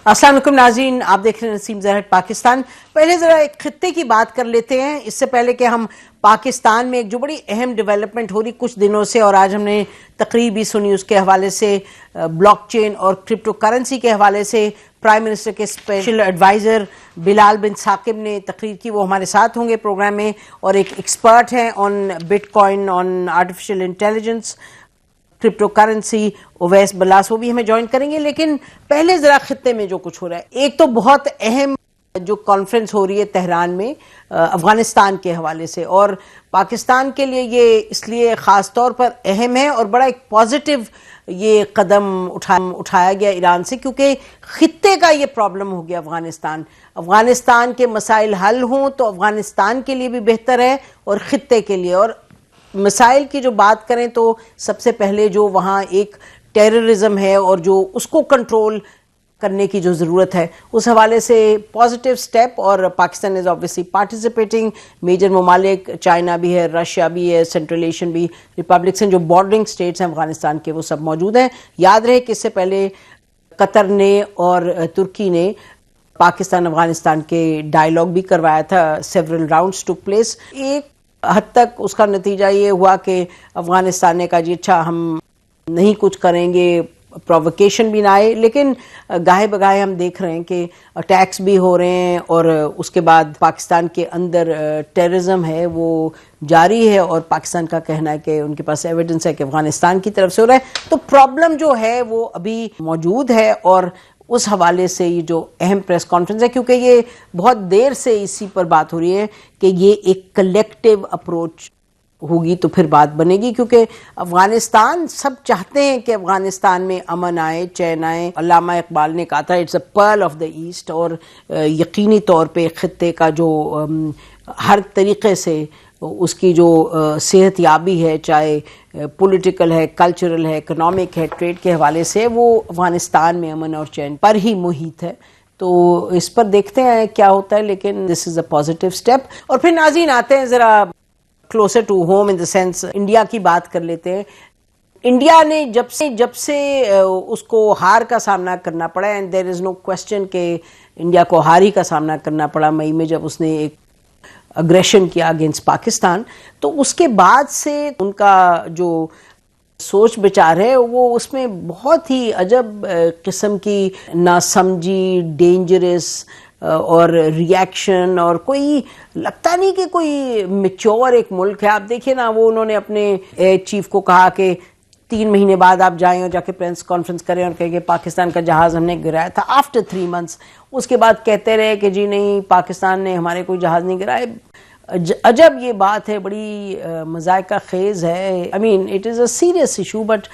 السلام علیکم ناظرین، آپ دیکھ رہے ہیں نسیم زہر پاکستان۔ پہلے ذرا ایک خطے کی بات کر لیتے ہیں اس سے پہلے کہ ہم پاکستان میں ایک جو بڑی اہم ڈیولپمنٹ ہو رہی کچھ دنوں سے، اور آج ہم نے تقریر بھی سنی اس کے حوالے سے، بلاک چین اور کرپٹو کرنسی کے حوالے سے پرائم منسٹر کے اسپیشل ایڈوائزر بلال بن ثاقب نے تقریر کی، وہ ہمارے ساتھ ہوں گے پروگرام میں، اور ایک ایکسپرٹ ہیں on bitcoin, on artificial intelligence, crypto currency, Awais Blass, وہ بھی ہمیں جوائن کریں گے۔ لیکن پہلے ذرا خطے میں جو کچھ ہو رہا ہے، ایک تو بہت اہم جو کانفرنس ہو رہی ہے تہران میں افغانستان کے حوالے سے، اور پاکستان کے لیے یہ اس لیے خاص طور پر اہم ہے اور بڑا ایک پازیٹیو یہ قدم اٹھایا گیا ایران سے، کیونکہ خطے کا یہ پرابلم ہو گیا افغانستان کے مسائل حل ہوں تو افغانستان کے لیے بھی بہتر ہے اور خطے کے لیے۔ اور مسائل کی جو بات کریں تو سب سے پہلے جو وہاں ایک ٹیررزم ہے اور جو اس کو کنٹرول کرنے کی جو ضرورت ہے، اس حوالے سے پازیٹیو سٹیپ، اور پاکستان از obviously پارٹیسپیٹنگ، میجر ممالک چائنا بھی ہے، رشیا بھی ہے، سینٹرل ایشین بھی، ریپبلکس ہیں جو بارڈرنگ سٹیٹس ہیں افغانستان کے، وہ سب موجود ہیں۔ یاد رہے کہ اس سے پہلے قطر نے اور ترکی نے پاکستان افغانستان کے ڈائیلاگ بھی کروایا تھا، سیورل راؤنڈز ٹک پلیس۔ ایک حد تک اس کا نتیجہ یہ ہوا کہ افغانستان نے کہا جی اچھا ہم نہیں کچھ کریں گے، پرووکیشن بھی نہ آئے، لیکن گاہے بگاہے ہم دیکھ رہے ہیں کہ اٹیکس بھی ہو رہے ہیں، اور اس کے بعد پاکستان کے اندر ٹیررزم ہے وہ جاری ہے، اور پاکستان کا کہنا ہے کہ ان کے پاس ایویڈنس ہے کہ افغانستان کی طرف سے ہو رہا ہے۔ تو پرابلم جو ہے وہ ابھی موجود ہے، اور اس حوالے سے یہ جو اہم پریس کانفرنس ہے، کیونکہ یہ بہت دیر سے اسی پر بات ہو رہی ہے کہ یہ ایک کلیکٹیو اپروچ ہوگی تو پھر بات بنے گی، کیونکہ افغانستان سب چاہتے ہیں کہ افغانستان میں امن آئے، چین آئے۔ علامہ اقبال نے کہا تھا it's a pearl of the east, اور یقینی طور پہ خطے کا جو ہر طریقے سے اس کی جو صحت یابی ہے، چاہے پولیٹیکل ہے، کلچرل ہے، اکنامک ہے، ٹریڈ کے حوالے سے، وہ افغانستان میں امن اور چین پر ہی محیط ہے۔ تو اس پر دیکھتے ہیں کیا ہوتا ہے، لیکن دس از اے پازیٹیو سٹیپ۔ اور پھر ناظرین آتے ہیں ذرا closer to home, in the sense India کی بات کر لیتے ہیں۔ انڈیا نے جب سے اس کو ہار کا سامنا کرنا پڑا، and there is no question کہ انڈیا کو ہار ہی کا سامنا کرنا پڑا مئی میں، جب اس نے ایک اگریشن کیا اگینسٹ پاکستان، تو اس کے بعد سے ان کا جو سوچ بچار ہے وہ اس میں بہت ہی عجب قسم کی ناسمجھی، ڈینجرس اور ریاکشن، اور کوئی لگتا نہیں کہ کوئی میچور ایک ملک ہے۔ آپ دیکھیں نا، وہ انہوں نے اپنے چیف کو کہا کہ 3 مہینے بعد آپ جائیں اور جا کے پریس کانفرنس کریں اور کہیں کہ پاکستان کا جہاز ہم نے گرایا تھا آفٹر 3 months۔ اس کے بعد کہتے رہے کہ جی نہیں، پاکستان نے ہمارے کوئی جہاز نہیں گرائے۔ عجب یہ بات ہے، بڑی مذائقہ خیز ہے۔ I mean it is a serious issue but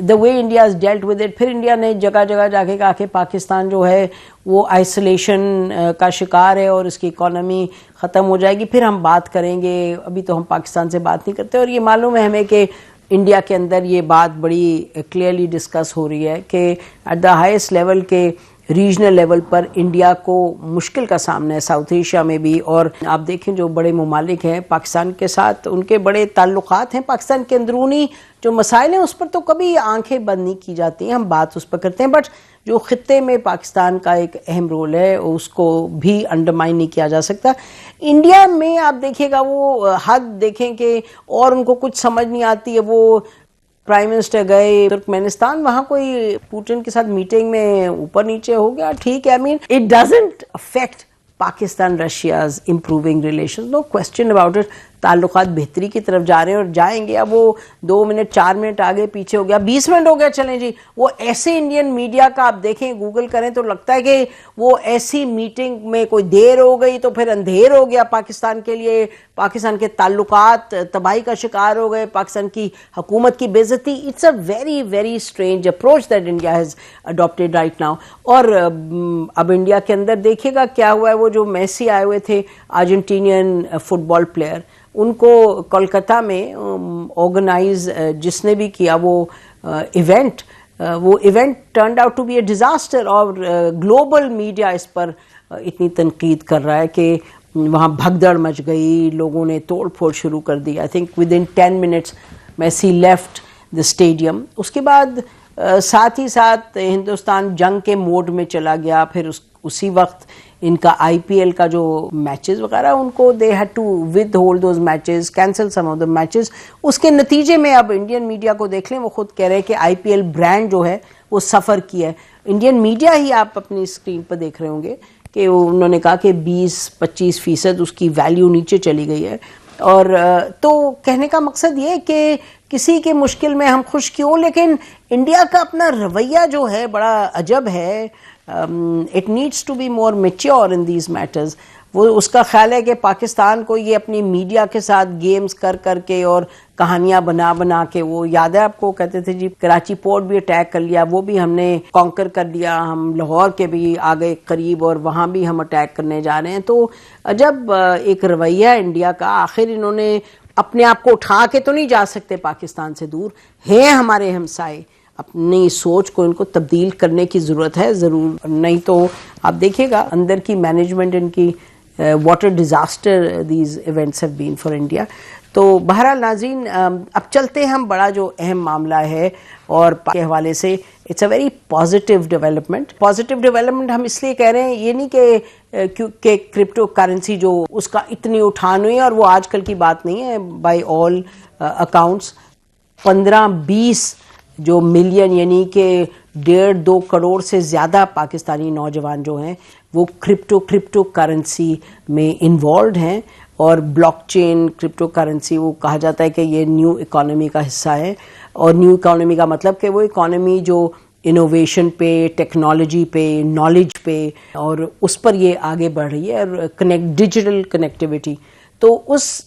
the way India has dealt with it۔ پھر انڈیا نے جگہ جگہ جا کے کہا کہ پاکستان جو ہے وہ آئسولیشن کا شکار ہے اور اس کی اکانومی ختم ہو جائے گی، پھر ہم بات کریں گے، ابھی تو ہم پاکستان سے بات نہیں کرتے۔ اور یہ معلوم ہے ہمیں کہ انڈیا کے اندر یہ بات بڑی کلیئرلی ڈسکس ہو رہی ہے کہ ایٹ دا ہائیسٹ لیول کے ریجنل لیول پر انڈیا کو مشکل کا سامنا ہے، ساؤتھ ایشیا میں بھی۔ اور آپ دیکھیں جو بڑے ممالک ہیں پاکستان کے ساتھ، ان کے بڑے تعلقات ہیں، پاکستان کے اندرونی جو مسائل ہیں اس پر تو کبھی آنکھیں بند نہیں کی جاتی ہیں، ہم بات اس پر کرتے ہیں، بٹ جو خطے میں پاکستان کا ایک اہم رول ہے اس کو بھی انڈرمائن نہیں کیا جا سکتا۔ انڈیا میں آپ دیکھیے گا وہ حد دیکھیں کہ اور ان کو کچھ سمجھ نہیں آتی ہے، وہ پرائم منسٹر گئے ترکمانستان، وہاں کوئی پوٹن کے ساتھ میٹنگ میں اوپر نیچے ہو گیا، ٹھیک ہے، I mean it doesn't affect Pakistan Russia's improving relations, no question about it۔ تعلقات بہتری کی طرف جا رہے ہیں اور جائیں گے۔ اب وہ 2 منٹ 4 منٹ آگے پیچھے ہو گیا، 20 منٹ ہو گیا، چلیں جی۔ وہ ایسے انڈین میڈیا کا آپ دیکھیں، گوگل کریں تو لگتا ہے کہ وہ ایسی میٹنگ میں کوئی دیر ہو گئی تو پھر اندھیر ہو گیا پاکستان کے لیے، پاکستان کے تعلقات تباہی کا شکار ہو گئے، پاکستان کی حکومت کی بے عزتی۔ It's a very very strange approach that India has adapted right now. اور اب انڈیا کے اندر دیکھیے گا کیا ہوا ہے۔ وہ جو میسی آئے ہوئے تھے ارجنٹینین فٹ بال پلیئر، ان کو کولکتہ میں آرگنائز جس نے بھی کیا وہ event turned out to be a disaster, اور گلوبل میڈیا اس پر اتنی تنقید کر رہا ہے کہ وہاں بھگدڑ مچ گئی، لوگوں نے توڑ پھوڑ شروع کر دی۔ I think within 10 minutes Messi left the stadium. اس کے بعد ساتھ ہی ساتھ ہندوستان جنگ کے موڈ میں چلا گیا. پھر اسی وقت ان کا آئی پی ایل کا جو میچز وغیرہ ان کو they had to withhold those matches, cancel some of the matches. اس کے نتیجے میں اب انڈین میڈیا کو دیکھ لیں, وہ خود کہہ رہے ہیں کہ آئی پی ایل برانڈ جو ہے وہ سفر کیا ہے. انڈین میڈیا ہی آپ اپنی اسکرین پر دیکھ رہے ہوں گے کہ انہوں نے کہا کہ 20-25% اس کی ویلیو نیچے چلی گئی ہے. اور تو کہنے کا مقصد یہ کہ کسی کے مشکل میں ہم خوش کیوں, لیکن انڈیا کا اپنا رویہ جو ہے بڑا عجب ہے. It needs to be more mature in these matters. وہ اس کا خیال ہے کہ پاکستان کو یہ اپنی میڈیا کے ساتھ گیمز کر کر کے اور کہانیاں بنا بنا کے, وہ یاد ہے آپ کو, کہتے تھے جی کراچی پورٹ بھی اٹیک کر لیا, وہ بھی ہم نے کانکر کر لیا, ہم لاہور کے بھی آگے قریب اور وہاں بھی ہم اٹیک کرنے جا رہے ہیں. تو عجب ایک رویہ انڈیا کا. آخر انہوں نے اپنے آپ کو اٹھا کے تو نہیں جا سکتے پاکستان سے دور, ہیں ہمارے ہمسائے, اپنی سوچ کو ان کو تبدیل کرنے کی ضرورت ہے ضرور. نہیں تو آپ دیکھیے گا اندر کی مینجمنٹ ان کی, water disaster these events have been for India. تو بہرحال ناظرین, اب چلتے ہیں ہم, بڑا جو اہم معاملہ ہے اور کے حوالے سے it's a very positive development. Positive development ہم اس لیے کہہ رہے ہیں, یہ نہیں کہ کرپٹو کرنسی جو اس کا اتنی اٹھان ہوئی, اور وہ آج کل کی بات نہیں ہے. بائی آل اکاؤنٹس 15-20 جو ملین یعنی کہ 1.5-2 کروڑ سے زیادہ پاکستانی نوجوان جو ہیں وہ کرپٹو کرنسی میں انوالوڈ ہیں. اور بلاک چین کرپٹو کرنسی, وہ کہا جاتا ہے کہ یہ نیو اکانومی کا حصہ ہے. اور نیو اکانومی کا مطلب کہ وہ اکانومی جو انوویشن پہ, ٹیکنالوجی پہ, نالج پہ, اور اس پر یہ آگے بڑھ رہی ہے, اور ڈیجیٹل کنیکٹیوٹی. تو اس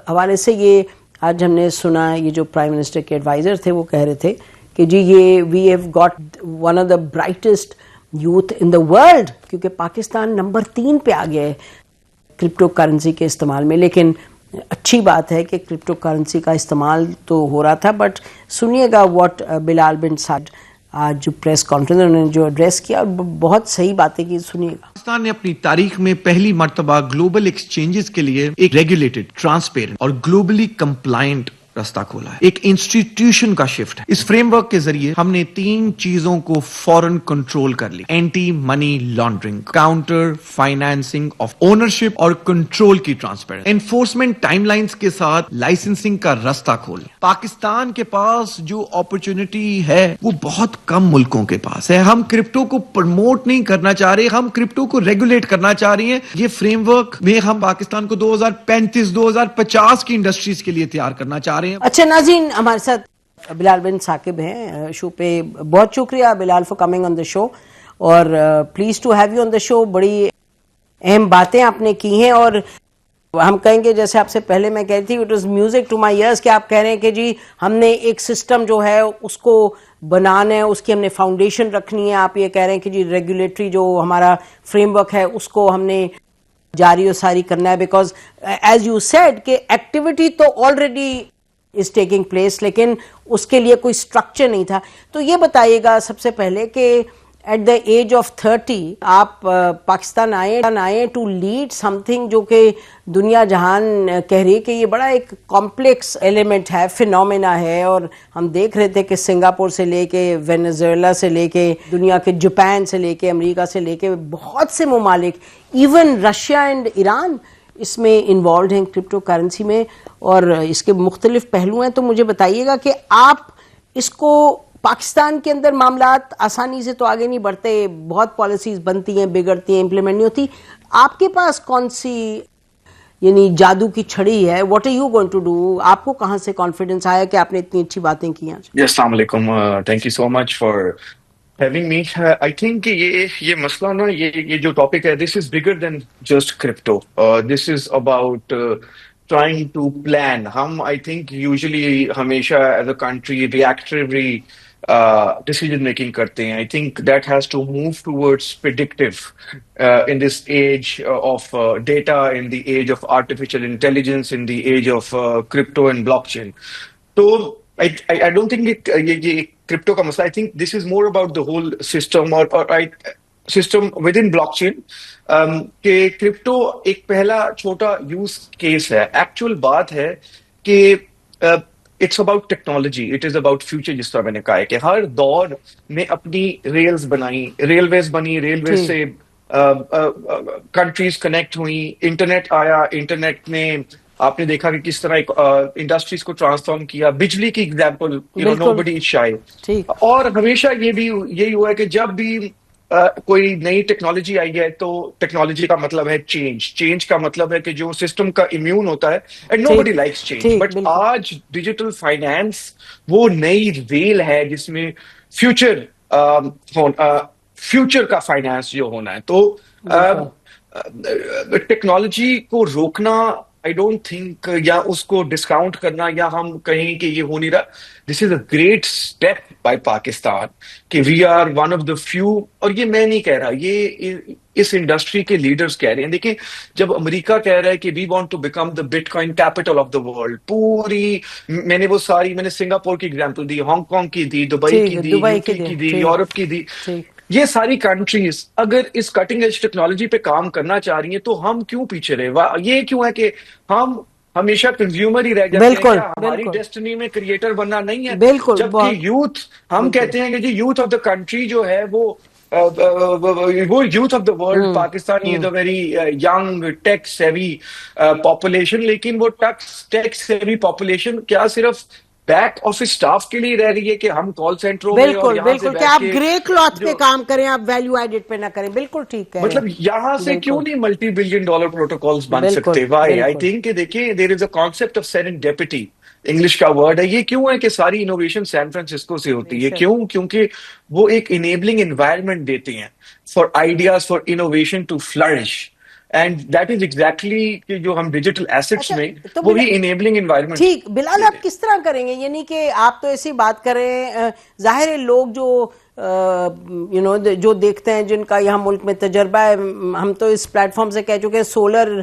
حوالے سے یہ آج ہم نے سنا, یہ جو پرائم منسٹر کے ایڈوائزر تھے وہ کہہ رہے تھے کہ جی یہ we have got one of the brightest youth in the world, کیونکہ پاکستان نمبر 3 پہ آ گیا ہے کرپٹو کرنسی کے استعمال میں. لیکن اچھی بات ہے کہ کرپٹو کرنسی کا استعمال تو ہو رہا تھا, بٹ سنیے گا واٹ بلال بن سعد آج جو پریس کانفرنس انہوں نے جو ایڈریس کیا, اور بہت صحیح باتیں کی, سنیے گا. پاکستان نے اپنی تاریخ میں پہلی مرتبہ گلوبل ایکسچینجز کے لیے ایک ریگولیٹڈ, ٹرانسپیرنٹ اور گلوبلی کمپلائنٹ راستہ کھولا ہے. ایک انسٹیٹیوشن کا شفٹ ہے. اس فریم ورک کے ذریعے ہم نے 3 چیزوں کو فوراً کنٹرول کر لی: anti money laundering, counter financing of ownership اور کنٹرول کی ٹرانسپیرنسی. انفورسمنٹ ٹائم لائنز کے ساتھ لائسنسنگ کا راستہ کھول. پاکستان کے پاس جو اپرچونٹی ہے وہ بہت کم ملکوں کے پاس ہے. ہم کرپٹو کو پروموٹ نہیں کرنا چاہ رہے, ہم کرپٹو کو ریگولیٹ کرنا چاہ رہے ہیں. یہ فریم ورک میں ہم پاکستان کو 2035-2050 کی انڈسٹریز کے لیے تیار کرنا چاہ رہے ہیں. اچھا ناظرین, ہمارے ساتھ بلال بن ثاقب ہیں شو پہ. بہت شکریہ بلال for coming on the show, اور please to have you on the show. بڑی اہم باتیں آپ نے کی ہیں, اور ہم کہیں گے جیسے آپ سے پہلے میں کہی تھی, it is music to my ears, کہ آپ کہہ رہے ہیں کہ جی ہم نے ایک سسٹم جو ہے اس کو بنانا ہے, اس کی ہم نے فاؤنڈیشن رکھنی ہے. آپ یہ کہہ رہے ہیں کہ جی ریگولیٹری جو ہمارا فریم ورک ہے اس کو ہم نے جاری و ساری کرنا ہے, بیکاز ایز یو سیڈ کہ ایکٹیویٹی تو آلریڈی is taking place, لیکن اس کے لیے کوئی اسٹرکچر نہیں تھا. تو یہ بتائیے گا سب سے پہلے کہ ایٹ دا ایج آف 30 آپ پاکستان آئے ٹو لیڈ سم تھنگ جو کہ دنیا جہان کہہ رہی ہے کہ یہ بڑا ایک کمپلیکس ایلیمنٹ ہے, فینومینا ہے. اور ہم دیکھ رہے تھے کہ سنگاپور سے لے کے وینیزویلا سے لے کے دنیا کے جاپان سے لے کے امریکہ سے لے کے بہت سے ممالک, ایون رشیا اینڈ ایران اس میں انوالوڈ ہیں کرپٹو کرنسی میں, اور اس کے مختلف پہلو ہیں. تو مجھے بتائیے گا کہ آپ اس کو, پاکستان کے اندر معاملات آسانی سے تو آگے نہیں بڑھتے, بہت پالیسیز بنتی ہیں, بگڑتی ہیں, امپلیمنٹ نہیں ہوتی. آپ کے پاس کون سی یعنی جادو کی چھڑی ہے؟ What are you going to do? آپ کو کہاں سے کانفیڈنس آیا کہ آپ نے اتنی اچھی باتیں کی ہیں؟ السلام علیکم, thank you so much for having me. I think یہ مسئلہ نا, یہ جو ٹاپک ہے, this is bigger than just crypto. This is about trying to plan. ہم I think usually ہمیشہ as a country reactively decision making کرتے ہیں. I think that has to move towards predictive in this age of data, in the age of artificial intelligence, in the age of crypto and blockchain. So I don't think یہ crypto کا مسئلہ. I think this is more about the whole system or system within blockchain. کہ crypto ایک پہلا چھوٹا use case ہے. Actual بات ہے کہ it's about technology, it is about future. جس طرح میں نے کہا ہے کہ ہر دور نے اپنی ریلز بنائی, ریلویز بنی, ریلویز سے کنٹریز کنیکٹ ہوئی, انٹرنیٹ آیا, انٹرنیٹ نے آپ نے دیکھا کہ کس طرح انڈسٹریز کو ٹرانسفارم کیا. بجلی کی ایگزامپل, نو بڈی از شائے. اور ہمیشہ یہ بھی یہی ہوا ہے کہ جب بھی کوئی نئی ٹیکنالوجی آئی ہے تو ٹیکنالوجی کا مطلب ہے چینج, چینج کا مطلب ہے کہ جو سسٹم کا امیون ہوتا ہے, and nobody likes change. But آج ڈیجیٹل فائنانس وہ نئی ریل ہے جس میں فیوچر فیوچر کا فائنانس جو ہونا ہے. تو ٹیکنالوجی کو روکنا آئی ڈونٹ تھنک, یا اس کو ڈسکاؤنٹ کرنا, یا ہم کہیں کہ یہ ہو نہیں رہا. This is a great step by Pakistan کہ we are one of the few. اور یہ میں نہیں کہہ رہا, یہ اس انڈسٹری کے لیڈرز کہہ رہے ہیں. دیکھیں, جب امریکہ کہہ رہا ہے کہ we want to become the bitcoin capital of the world, پوری میں نے سنگاپور کی ایگزامپل دی, ہانگ کانگ کی دی, دبئی کی دی, یو کے کی دی, یورپ کی دی. یہ ساری کنٹریز اگر اس کٹنگ ایج ٹیکنالوجی پہ کام کرنا چاہ رہی ہیں تو ہم کیوں پیچھے رہے؟ یہ کیوں ہے کہ ہم ہمیشہ کنزیومر ہی رہ جاتے ہیں؟ کیا ہماری ڈیسٹنی میں کریٹر بننا نہیں ہے؟ جبکہ یوتھ, ہم کہتے ہیں کہ جی یوتھ آف دا کنٹری جو ہے وہ youth of the world, Pakistani is a very young take savvy population. لیکن وہ ٹیک سیوی پاپولیشن کیا صرف بیک آفس سٹاف کے لیے رہ رہی ہے کہ ہم کال سینٹروں میں بالکل بالکل کہ آپ گرے کلاتھ پہ کام کریں, آپ ویلیو ایڈڈ پہ نہ کریں؟ بالکل ٹھیک ہے. مطلب یہاں سے کیوں نہیں ملٹی بلین ڈالر پروٹوکالز بن سکتے؟ وائی؟ آئی تھنک کہ دیکھیں, دیر از اے کانسیپٹ آف سیرنڈیپٹی, انگلش کا ورڈ ہے. یہ کیوں ہے کہ ساری انوویشن سین فرانسسکو سے ہوتی ہے؟ کیوں؟ کیونکہ وہ ایک انیبلنگ انوائرمنٹ دیتے ہیں for ideas, for innovation to flourish. And that is exactly کہ جو ہم ڈیجیٹل ایسٹس میں وہی انیبلنگ انوائرمنٹ. ٹھیک, بلال آپ کس طرح کریں گے؟ یعنی کہ آپ تو ایسی بات کر رہے ہیں, ظاہر ہے لوگ جو جو دیکھتے ہیں, جن کا یہاں ملک میں تجربہ ہے, ہم تو اس پلیٹ فارم سے کہہ چکے ہیں سولر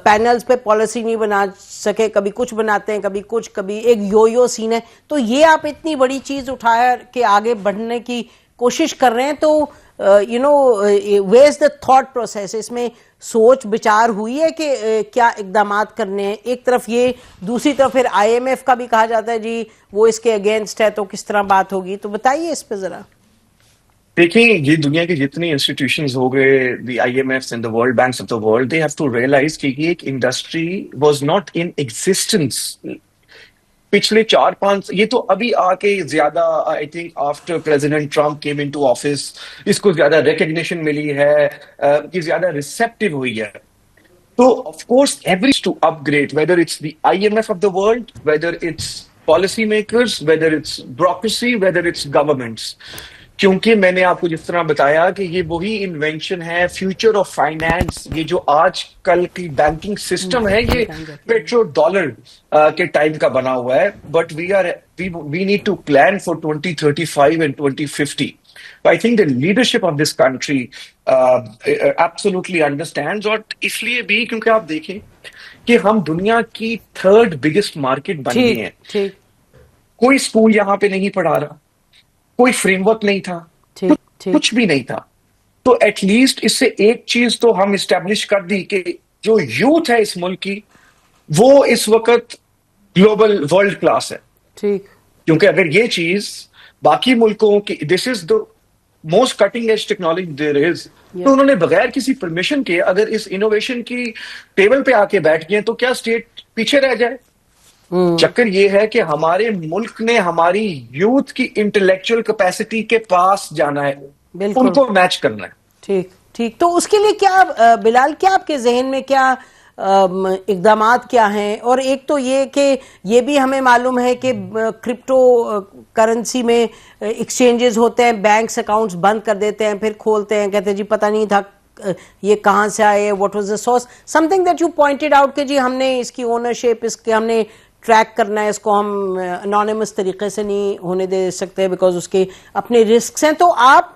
پینلز پہ پالیسی نہیں بنا سکے, کبھی کچھ بناتے ہیں, کبھی کچھ, کبھی ایک یو سین ہے. تو یہ آپ اتنی بڑی چیز اٹھا کے آگے بڑھنے کی کوشش کر رہے ہیں, تو where is the thought process? اس میں سوچ بچار ہوئی ہے کہ کیا اقدامات کرنے ہیں؟ ایک طرف یہ, دوسری طرف پھر آئی ایم ایف کا بھی کہا جاتا ہے جی وہ اس کے اگینسٹ ہے, تو کس طرح بات ہوگی؟ تو بتائیے اس پہ ذرا. دیکھیں, یہ دنیا کی جتنی انسٹیٹیوشنز ہو گئے, the I M Fs and the World Banks of the world, they have to realize کہ یہ ایک industry was not in existence پچھلے 4-5, یہ تو ابھی آ کے زیادہ, I think after President Trump came in to office, اس کو زیادہ ریکگنیشن ملی ہے, کہ زیادہ ریسیپٹیو ہوئی ہے. تو of course every to upgrade, whether it's the I M F of the world, whether it's policy makers, whether it's bureaucracy, whether it's governments. کیونکہ میں نے آپ کو جس طرح بتایا کہ یہ وہی انوینشن ہے فیوچر آف فائنانس. یہ جو آج کل کی بینکنگ سسٹم ہے یہ پیٹرو ڈالر کے ٹائم کا بنا ہوا ہے, but we need to plan for 2035 and 2050. I think the leadership of this country absolutely understands, اور اس لیے بھی کیونکہ آپ دیکھیں کہ ہم دنیا کی 3rd biggest market بن گئی ہیں. کوئی اسکول یہاں پہ نہیں پڑھا رہا, کوئی فریم ورک نہیں تھا, کچھ بھی نہیں تھا. تو ایٹ لیسٹ اس سے ایک چیز تو ہم اسٹیبلش کر دی کہ جو یوتھ ہے اس ملک کی وہ اس وقت گلوبل ورلڈ کلاس ہے. کیونکہ اگر یہ چیز باقی ملکوں کی, this is the most cutting edge technology there is, تو انہوں نے بغیر کسی پرمیشن کے اگر اس انوویشن کی ٹیبل پہ آ کے بیٹھ گئے تو کیا اسٹیٹ پیچھے رہ جائے؟ چکر یہ ہے کہ ہمارے ملک نے ہماری یوتھ کی انٹلیکچوئل کیپیسٹی کے پاس جانا ہے, ان کو میچ کرنا ہے. ٹھیک ٹھیک. تو اس کے لیے کیا بلال, کیا آپ کے ذہن میں کیا اقدامات کیا ہیں؟ اور ایک تو یہ کہ یہ بھی ہمیں معلوم ہے کہ کرپٹو کرنسی میں ایکسچینجز ہوتے ہیں, بینکس اکاؤنٹس بند کر دیتے ہیں, پھر کھولتے ہیں, کہتے ہیں جی پتہ نہیں تھا یہ کہاں سے آئے, what was the source, some thing that you pointed out کہ جی ہم نے اس کی اونرشپ, اس کے ہم نے ٹریک کرنا ہے, اس کو ہم انونیمس طریقے سے نہیں ہونے دے سکتے بیکاز اس کے اپنے رسکس ہیں. تو آپ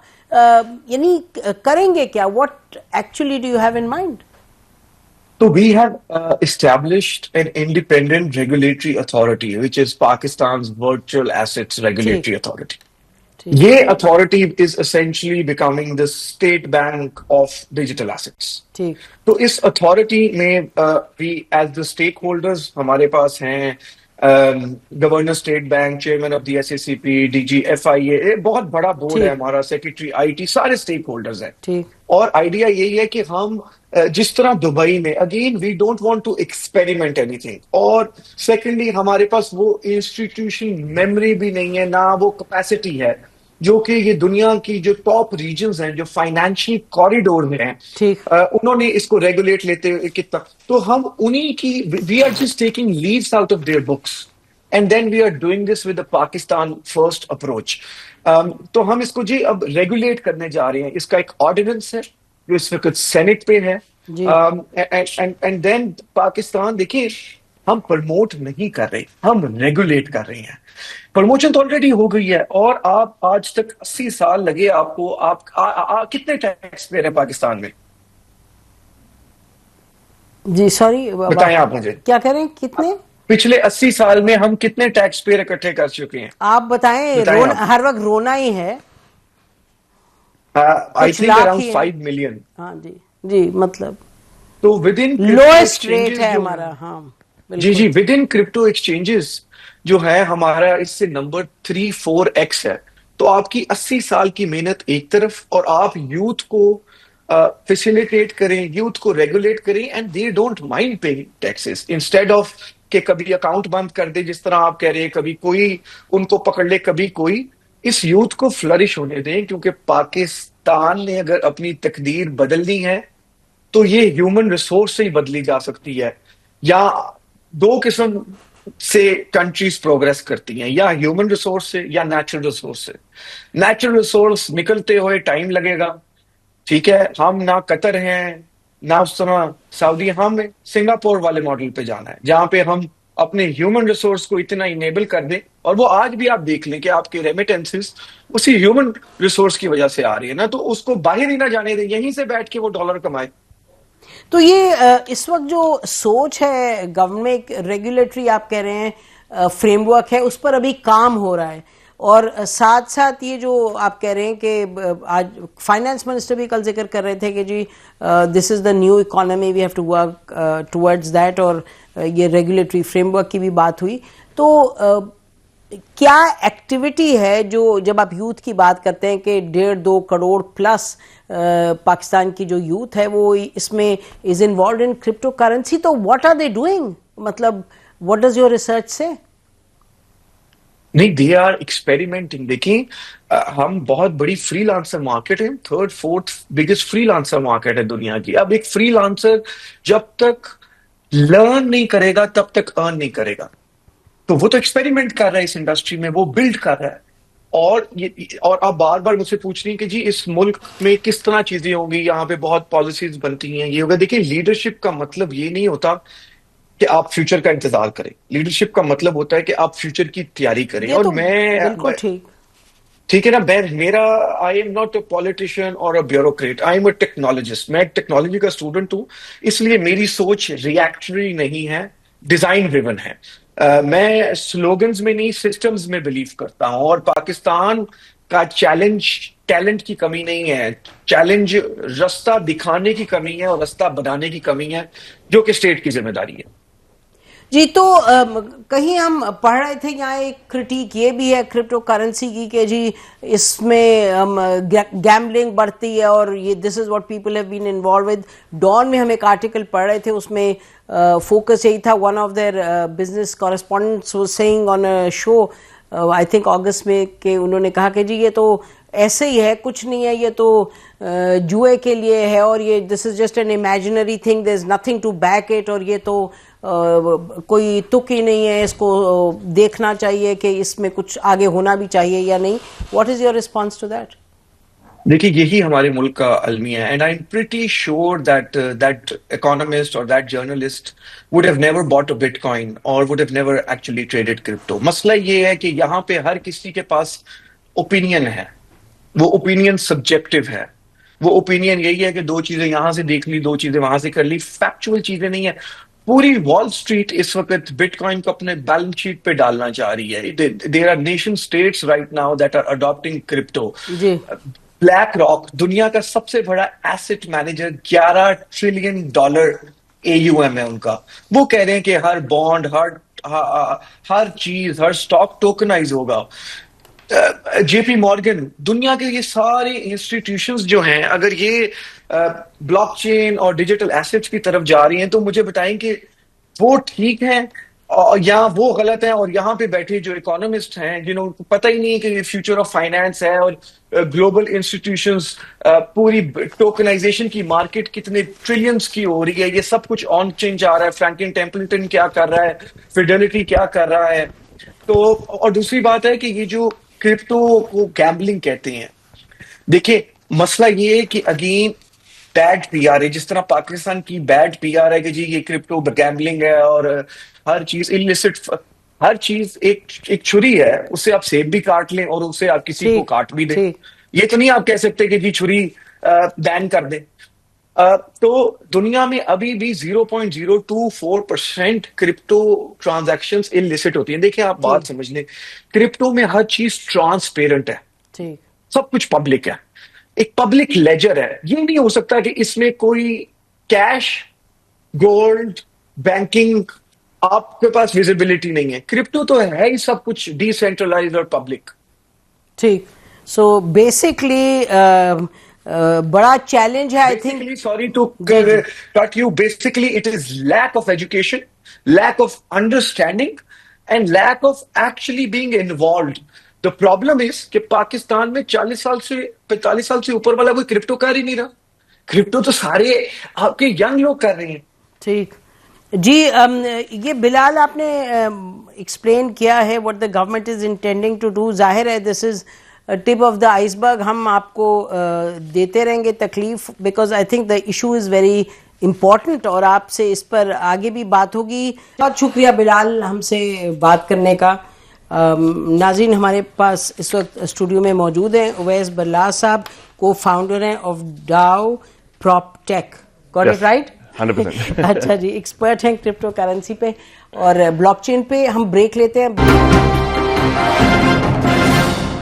یعنی کریں گے کیا؟ What actually do you have in mind? So we have established an independent regulatory authority, which is Pakistan's Virtual Assets Regulatory Authority. یہ authority is essentially becoming the state bank of digital assets. تو اس authority میں we as the stakeholders ہمارے پاس ہیں governor state bank, chairman of the SACP, DG FIA, بہت بڑا board ہے ہمارا, secretary IT, سارے اسٹیک ہولڈرز ہیں. ٹھیک. اور آئیڈیا یہی ہے کہ ہم جس طرح دبئی میں, again we don't want to experiment اینی تھنگ, اور سیکنڈلی ہمارے پاس وہ انسٹیٹیوشن میموری بھی نہیں ہے, نہ وہ کیپیسٹی ہے, جو کہ یہ دنیا کی جو ٹاپ ریجنز ہیں, جو فائنینشیل کوریڈور میں ہیں, ٹھیک. انہوں نے اس کو ریگولیٹ لیتے ہوئے کتنا, تو ہم انہی کی, we are just taking leaves out of their books and then we are doing this with Pakistan first approach. تو ہم اس کو جی اب ریگولیٹ کرنے جا رہے ہیں. اس کا ایک آرڈیننس ہے جو اس وقت سینٹ پہ ہے, اینڈ دین پاکستان, دیکھیے ہم پروموٹ نہیں کر رہے, ہم ریگولیٹ کر رہے ہیں. پروموشن تو آلریڈی ہو گئی ہے, اور آپ آج تک 80 سال لگے آپ کو, آپ کتنے ٹیکس پے رہے ہیں پاکستان میں؟ جی سوری, بتائیں آپ مجھے, کیا کریں, کتنے پچھلے 80 سال میں ہم کتنے ٹیکس پیئر اکٹھے کر چکے ہیں؟ آپ بتائیں. ہر وقت رونا ہی ہے. I think around 5 million. ہاں جی جی, مطلب تو ود ان لوئسٹ ریٹ ہے ہمارا. ہاں جی, ود ان کرپٹو ایکسچینجز جو ہے ہمارا اس سے نمبر 3-4x ہے. تو آپ کی 80 سال کی محنت ایک طرف, اور آپ یوتھ کو فیسیلیٹیٹ کریں, یوتھ کو ریگولیٹ کریں, and they don't mind paying taxes, instead of کہ کبھی اکاؤنٹ بند کر دے جس طرح آپ کہہ رہے ہیں, کبھی کوئی ان کو پکڑ لے, کبھی کوئی. اس یوتھ کو فلرش ہونے دیں, کیونکہ پاکستان نے اگر اپنی تقدیر بدلنی ہے تو یہ ہیومن ریسورس سے ہی بدلی جا سکتی ہے. یا دو قسم سے کنٹریز پروگرس کرتی ہیں, یا ہیومن ریسورس سے یا نیچرل ریسورس سے. نیچرل ریسورس نکلتے ہوئے ٹائم لگے گا, ٹھیک ہے, ہم نہ قطر ہیں نہ اس طرح سعودی, ہم سنگاپور والے ماڈل پہ جانا ہے, جہاں پہ ہم اپنے ہیومن ریسورس کو اتنا انیبل کر دیں, اور وہ آج بھی آپ دیکھ لیں کہ آپ کے ریمیٹنسز اسی ہیومن ریسورس کی وجہ سے آ رہی ہے نا, تو اس کو باہر ہی نہ جانے دیں, یہیں سے بیٹھ کے وہ ڈالر کمائے. تو یہ اس وقت جو سوچ ہے گورنمنٹ, ریگولیٹری آپ کہہ رہے ہیں فریم ورک ہے, اس پر ابھی کام ہو رہا ہے, اور ساتھ ساتھ یہ جو آپ کہہ رہے ہیں کہ آج فائنانس منسٹر بھی کل ذکر کر رہے تھے کہ جی this is the new economy, we have to work towards that, اور یہ ریگولیٹری فریم ورک کی بھی بات ہوئی. تو کیا ایکٹیویٹی ہے جو, جب آپ یوتھ کی بات کرتے ہیں کہ 1.5-2 کروڑ پلس پاکستان کی جو یوتھ ہے وہ اس میں is involved in crypto currency, تو واٹ آر دے ڈوئنگ, مطلب واٹ ڈز یور ریسرچ سے؟ نہیں, دے آر ایکسپیریمنٹنگ. دیکھیں ہم بہت بڑی فری لانسر مارکیٹ ہے, 3rd-4th biggest free lancer market ہے دنیا کی. اب ایک فری لانسر جب تک لرن نہیں کرے گا تب تک ارن نہیں کرے گا. تو وہ تو ایکسپیریمنٹ کر رہا ہے اس انڈسٹری میں, وہ بلڈ کر رہا ہے. اور آپ بار بار مجھ سے پوچھ رہی ہیں کہ جی اس ملک میں کس طرح چیزیں ہوں گی, یہاں پہ بہت پالیسیز بنتی ہیں, یہ ہوگا. دیکھیں لیڈرشپ کا مطلب یہ نہیں ہوتا کہ آپ فیوچر کا انتظار کریں, لیڈرشپ کا مطلب ہوتا ہے کہ آپ فیوچر کی تیاری کریں. اور میں بالکل ٹھیک ہے نا, میرا I am not a politician or a bureaucrat, I am a technologist. میں ٹیکنالوجی کا اسٹوڈنٹ ہوں, اس لیے میری سوچ ریئیکٹری نہیں ہے, ڈیزائن ڈریون ہے. میں سلوگنز میں نہیں, سسٹمز میں بلیو کرتا ہوں. اور پاکستان کا چیلنج ٹیلنٹ کی کمی نہیں ہے, چیلنج رستہ دکھانے کی کمی ہے اور رستہ بنانے کی کمی ہے, جو کہ اسٹیٹ کی ذمہ داری ہے. جی, تو کہیں ہم پڑھ رہے تھے یہاں ایک کرٹیک یہ بھی ہے کرپٹو کرنسی کی کہ جی اس میں گیمبلنگ بڑھتی ہے, اور یہ this is what people have been involved with. ڈان میں ہم ایک آرٹیکل پڑھ رہے تھے, اس میں فوکس یہی تھا, one of their business correspondents was saying on a show I think August میں, کہ انہوں نے کہا کہ جی یہ تو ایسے ہی ہے, کچھ نہیں ہے, یہ تو جوئے کے لیے ہے, اور یہ this is just an imaginary thing, there is nothing to back it, اور یہ تو کوئی تک ہی نہیں ہے, اس کو دیکھنا چاہیے کہ اس میں کچھ آگے ہونا بھی چاہیے یا نہیں. What is your response to that? دیکھیے یہی ہمارے ملک کا المیہ ہے, and I am pretty sure that economist or that journalist would have never bought a bitcoin or would have never actually traded crypto. مسئلہ یہ ہے کہ یہاں پہ ہر کسی کے پاس اوپینین ہے, وہ اوپینین سبجیکٹو ہے. وہ اوپینین یہی ہے کہ 2 چیزیں یہاں سے دیکھ لی, 2 چیزیں وہاں سے کر لی, فیکچوئل چیزیں نہیں ہیں. پوری وال اسٹریٹ اس وقت بٹ کوائن کو اپنے بیلنس شیٹ پہ ڈالنا چاہ رہی ہے. There are nation states right now that are adapting crypto. BlackRock دنیا کا سب سے بڑا ایسٹ مینیجر, $11 ٹریلین AUM ہے ان کا. وہ کہہ رہے ہیں کہ ہر بانڈ, ہر ہر چیز، ہر اسٹاک ٹوکنائز ہوگا. جے پی مارگن، دنیا کے یہ سارے انسٹیٹیوشنز جو ہیں اگر یہ بلاک چین اور ڈیجیٹل ایسیٹس کی طرف جا رہی ہیں تو مجھے بتائیں کہ وہ ٹھیک ہیں یا وہ غلط ہیں. اور یہاں پہ بیٹھے جو اکانومسٹ ہیں جنہوں کو پتہ ہی نہیں ہے کہ یہ فیوچر آف فائنانس ہے اور گلوبل انسٹیٹیوشنز پوری ٹوکنائزیشن کی مارکیٹ کتنے ٹریلینز کی ہو رہی ہے، یہ سب کچھ آن چین جا رہا ہے. فرینکلن ٹیمپلٹن کیا کر رہا ہے، فیڈیلٹی کیا کر رہا ہے. تو اور دوسری بات ہے کہ یہ جو کرپٹو کو گیمبلنگ کہتے ہیں، دیکھیں مسئلہ یہ ہے کہ اگین بیڈ پی آر ہے. جس طرح پاکستان کی بیڈ پی آر ہے کہ جی یہ کرپٹو گیمبلنگ ہے اور ہر چیز illicit، ہر چیز ایک چھری ہے، اس سے آپ سیب بھی کاٹ لیں اور اس سے آپ کسی کو کاٹ بھی دیں. یہ تو نہیں آپ کہہ سکتے کہ جی چھری بین کر دیں. تو دنیا میں ابھی بھی 0.024% کرپٹو ٹرانزیکشنز illicit ہوتی ہیں. دیکھیں آپ بات سمجھ لیں، کرپٹو میں ہر چیز ٹرانسپیرنٹ ہے، سب کچھ پبلک ہے، ایک پبلک لیجر ہے. یہ نہیں ہو سکتا کہ اس میں کوئی کیش، گولڈ، بینکنگ آپ کے پاس ویزیبلٹی نہیں ہے. کرپٹو تو ہے ہی سب کچھ ڈی سینٹرلائز اور پبلک. ٹھیک. سو بیسکلی بڑا چیلنج ہے. I think sorry to cut you, basically it is lack of education, lack of understanding and lack of actually being involved. The problem is کہ پاکستان میں 40 سال سے 45 سال سے اوپر والا کوئی کرپٹو کر ہی نہیں رہا. کرپٹو تو سارے آپ کے ینگ لوگ کر رہے ہیں. ٹھیک جی. یہ بلال آپ نے ایکسپلین کیا ہے what the government is intending to do. ظاہر ہے دس از ٹپ آف دا آئس برگ. ہم آپ کو دیتے رہیں گے تکلیف because I think the issue is very important اور آپ سے اس پر آگے بھی بات ہوگی. بہت شکریہ بلال ہم سے بات کرنے کا. ناظرین ہمارے پاس اس وقت اسٹوڈیو میں موجود ہیں اویس برلا صاحب، کو فاؤنڈر ہیں of DAO PropTech. Got it right? 100%. اچھا جی، ایکسپرٹ ہیں کرپٹو کرنسی پہ اور بلاک چین پہ. ہم بریک لیتے ہیں.